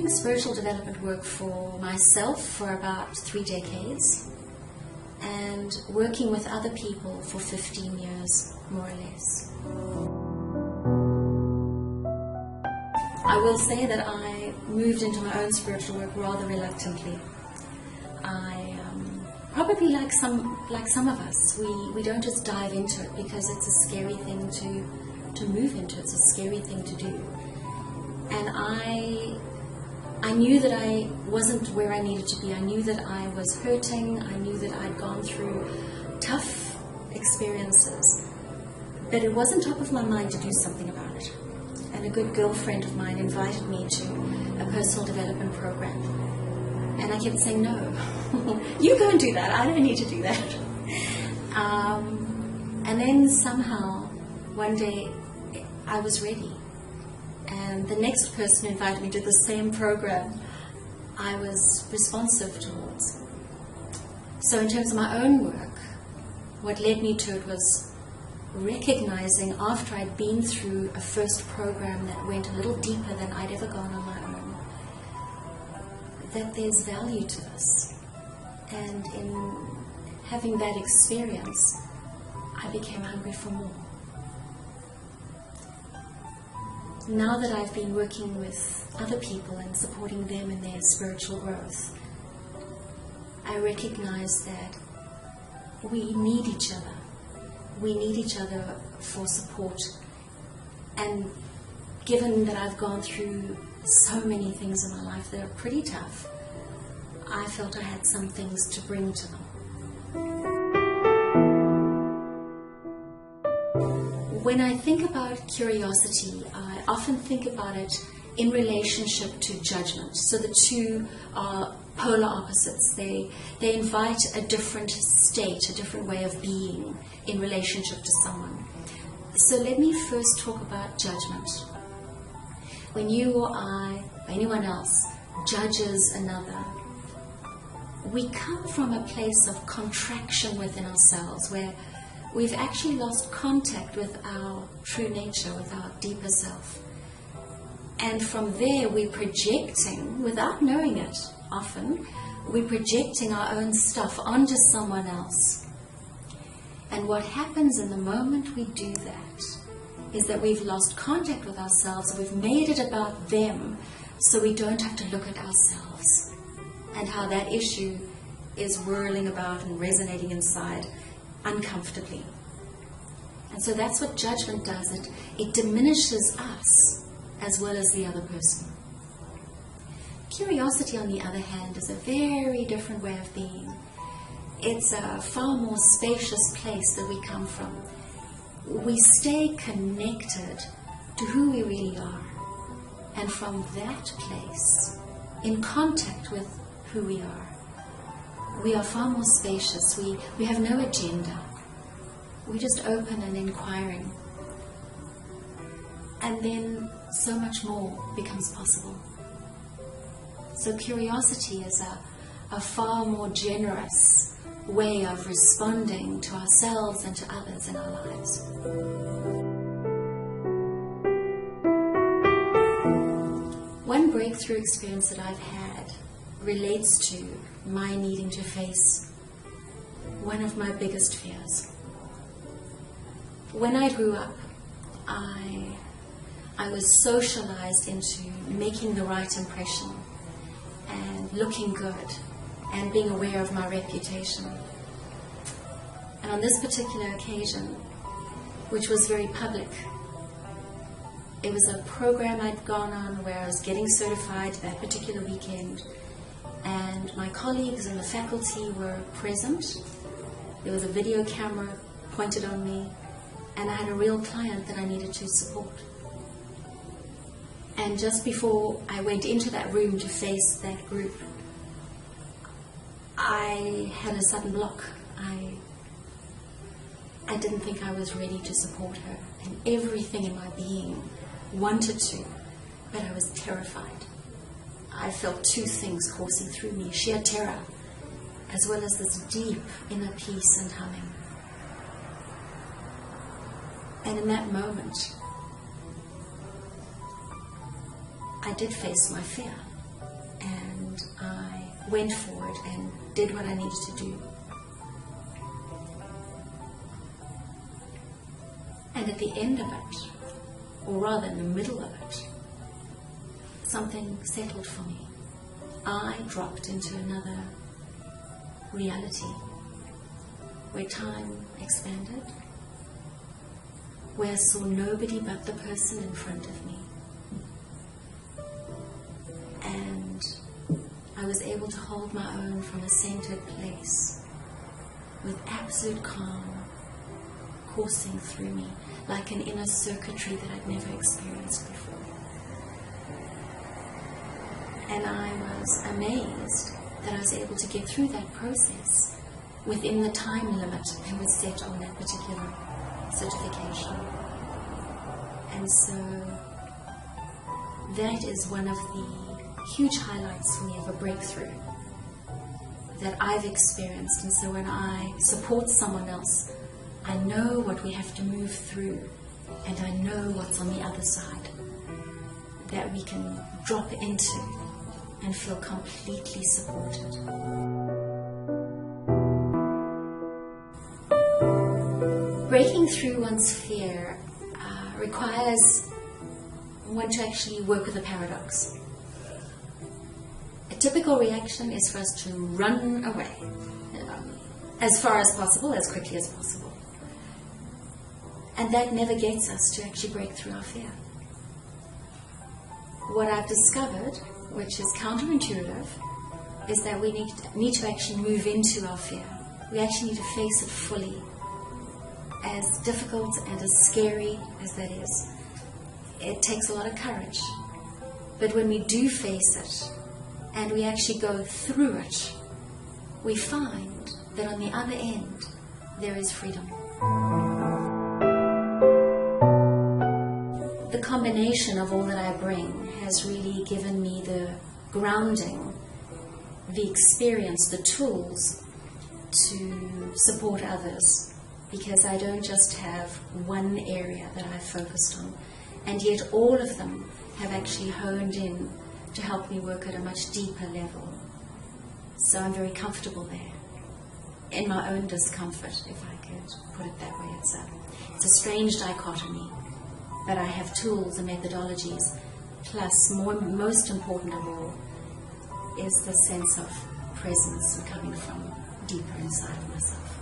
spiritual development work for myself for about 3 decades, and working with other people for 15 years, more or less. I will say that I moved into my own spiritual work rather reluctantly. Probably like some of us, we don't just dive into it because it's a scary thing to move into. It's a scary thing to do. And I knew that I wasn't where I needed to be. I knew that I was hurting. I knew that I'd gone through tough experiences. But it wasn't top of my mind to do something about it. And a good girlfriend of mine invited me to a personal development program. And I kept saying, no, you go and do that. I don't need to do that. And then somehow, one day, I was ready. And the next person who invited me to the same program, I was responsive towards. So in terms of my own work, what led me to it was recognizing, after I'd been through a first program that went a little deeper than I'd ever gone on my own, that there's value to this. And in having that experience, I became hungry for more. Now that I've been working with other people and supporting them in their spiritual growth, I recognize that we need each other. We need each other for support. And given that I've gone through so many things in my life that are pretty tough, I felt I had some things to bring to them. When I think about curiosity, I often think about it in relationship to judgment. So the two are polar opposites. They invite a different state, a different way of being in relationship to someone. So let me first talk about judgment. When you or I, or anyone else, judges another, we come from a place of contraction within ourselves, where we've actually lost contact with our true nature, with our deeper self. And from there, we're projecting, without knowing it often, we're projecting our own stuff onto someone else. And what happens in the moment we do that is that we've lost contact with ourselves, we've made it about them, so we don't have to look at ourselves and how that issue is whirling about and resonating inside uncomfortably. And so that's what judgment does. It diminishes us as well as the other person. Curiosity, on the other hand, is a very different way of being. It's a far more spacious place that we come from. We stay connected to who we really are. And from that place, in contact with who we are far more spacious. We have no agenda. We're just open and inquiring. And then so much more becomes possible. So curiosity is a far more generous way of responding to ourselves and to others in our lives. One breakthrough experience that I've had relates to my needing to face one of my biggest fears. When I grew up, I was socialized into making the right impression and looking good and being aware of my reputation. And on this particular occasion, which was very public, it was a program I'd gone on where I was getting certified that particular weekend, and my colleagues and the faculty were present. There was a video camera pointed on me, and I had a real client that I needed to support. And just before I went into that room to face that group, I had a sudden block. I didn't think I was ready to support her, and everything in my being wanted to, but I was terrified. I felt two things coursing through me: sheer terror, as well as this deep inner peace and humming. And in that moment, I did face my fear. and I went for it and did what I needed to do. And at the end of it, or rather in the middle of it, something settled for me. I dropped into another reality where time expanded, where I saw nobody but the person in front of me. And I was able to hold my own from a centered place with absolute calm coursing through me, like an inner circuitry that I'd never experienced before. And I was amazed that I was able to get through that process within the time limit that was set on that particular certification. And so that is one of the huge highlights for me of a breakthrough that I've experienced. And so when I support someone else, I know what we have to move through, and I know what's on the other side that we can drop into and feel completely supported. Breaking through one's fear requires one to actually work with a paradox. A typical reaction is for us to run away, as far as possible, as quickly as possible. And that never gets us to actually break through our fear. What I've discovered, which is counterintuitive, is that we need to actually move into our fear. We actually need to face it fully. As difficult and as scary as that is, it takes a lot of courage. But when we do face it, and we actually go through it, we find that on the other end, there is freedom. The combination of all that I bring has really given me the grounding, the experience, the tools to support others, because I don't just have one area that I've focused on, and yet all of them have actually honed in to help me work at a much deeper level. So I'm very comfortable there, in my own discomfort, if I could put it that way. It's a strange dichotomy, but I have tools and methodologies, plus most important of all is the sense of presence and coming from deeper inside of myself.